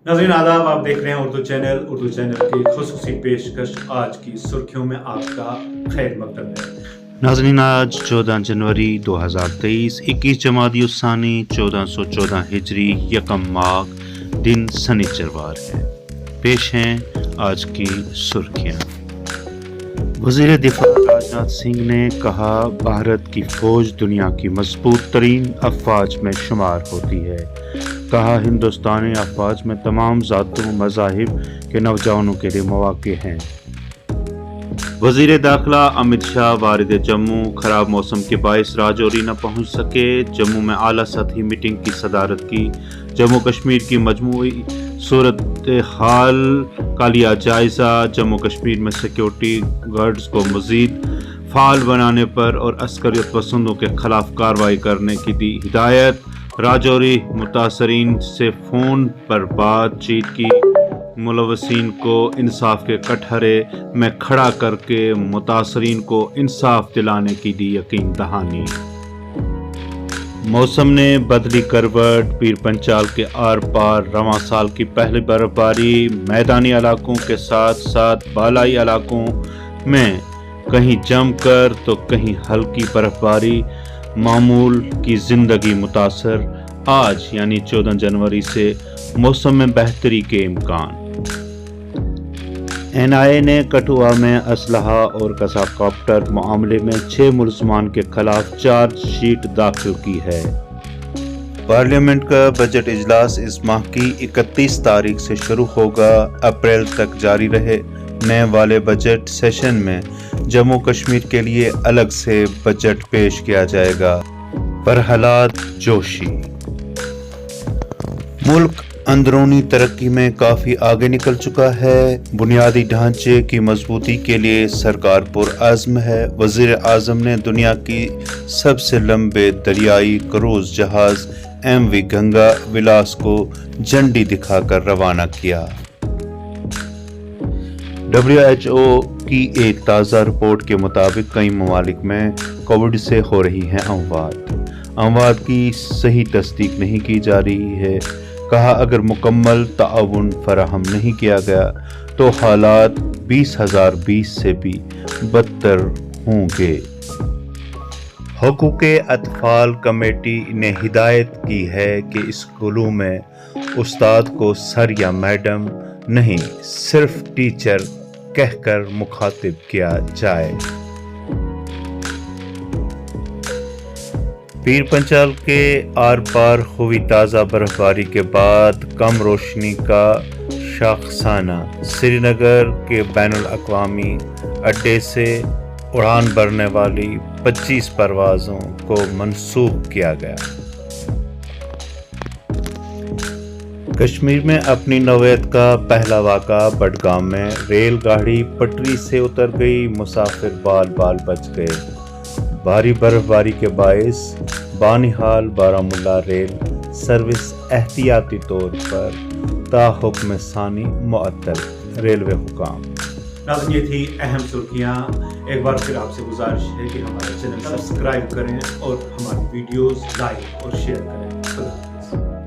नाज़रीन आदाब, आप देख रहे हैं उर्दू चैनल की खुसूसी पेशकश आज की सुर्खियों में आपका खैर मकदम है। नाज़रीन, आज 14 जनवरी 2023, 21 जमादी उस्सानी 1414 हिजरी, यकम माह दिन शनिचरवार है। पेश हैं आज की सुर्खियाँ। वज़ीर दिफा राजनाथ सिंह ने कहा, भारत की फौज दुनिया की मजबूत तरीन अफवाज में शुमार होती है। कहा, हिंदुस्तानी अफवाज में तमाम ज़ातों मज़ाहिब के नौजवानों के लिए मौक़े हैं। वज़ीर दाखिला अमित शाह वारिद जम्मू ख़राब मौसम के बायस राजौरी न पहुँच सके। जम्मू में आला सतही मीटिंग की सदारत की। जम्मू कश्मीर की मजमूई सूरत हाल का लिया जायज़ा। जम्मू कश्मीर में सिक्योरिटी गार्ड्स को मज़ीद फ़ाल बनाने पर और अस्करियत पसंदों के ख़िलाफ़ कार्रवाई करने की दी हिदायत। राजौरी मुतासरीन से फ़ोन पर बातचीत की। मुलवसिन को इंसाफ के कटहरे में खड़ा करके मुतासरीन को इंसाफ दिलाने की दी यकीन दहानी। मौसम ने बदली करवट। पीर पंचाल के आर पार रवां साल की पहली बर्फबारी। मैदानी इलाकों के साथ साथ बालाई इलाकों में कहीं जमकर तो कहीं हल्की बर्फबारी। मामूल की ज़िंदगी मुतासर। आज यानी 14 जनवरी से मौसम में बेहतरी के इम्कान। NIA ने कठुआ में असलहा और कसाबकॉप्टर मामले में 6 मुलज़मान के खिलाफ चार्जशीट दाखिल की है। पार्लियामेंट का बजट इजलास इस माह की 31 तारीख से शुरू होगा। अप्रैल तक जारी रहे नए वाले बजट सेशन में जम्मू कश्मीर के लिए अलग से बजट पेश किया जाएगा। प्रहलाद जोशी। मुल्क अंदरूनी तरक्की में काफ़ी आगे निकल चुका है। बुनियादी ढांचे की मजबूती के लिए सरकार पुरअज़्म है। वज़ीर आज़म ने दुनिया की सबसे लंबे दरियाई क्रूज़ जहाज़ MV गंगा विलास को झंडी दिखाकर रवाना किया। WHO की एक ताज़ा रिपोर्ट के मुताबिक कई ममालिक में कोविड से हो रही हैं अमवात की सही तस्दीक नहीं की जा रही है। कहा, अगर मुकम्मल ताउन फराहम नहीं किया गया तो हालात 2020 से भी बदतर होंगे। हुकूक़े अतफ़ाल कमेटी ने हिदायत की है कि स्कूलों में उस्ताद को सर या मैडम नहीं, सिर्फ टीचर कहकर मुखातिब किया जाए। पीर पंचाल के आर पार हुई ताज़ा बर्फबारी के बाद कम रोशनी का शाखसाना श्रीनगर के बैनुल अक़वामी अड्डे से उड़ान भरने वाली 25 परवाज़ों को मनसूख किया गया। कश्मीर में अपनी नौयत का पहला वाक़ा बडगाम में रेलगाड़ी पटरी से उतर गई। मुसाफिर बाल बाल बच गए। भारी बर्फबारी के बायस बानिहाल बारामुल्ला रेल सर्विस एहतियाती तौर पर ताहुक्म सानी मुअत्तल। रेलवे हुकाम। नाज़रीन, ये थी अहम सुर्खियाँ। एक बार फिर आपसे गुजारिश है कि हमारे चैनल सब्सक्राइब करें और हमारी वीडियोस लाइक और शेयर करें।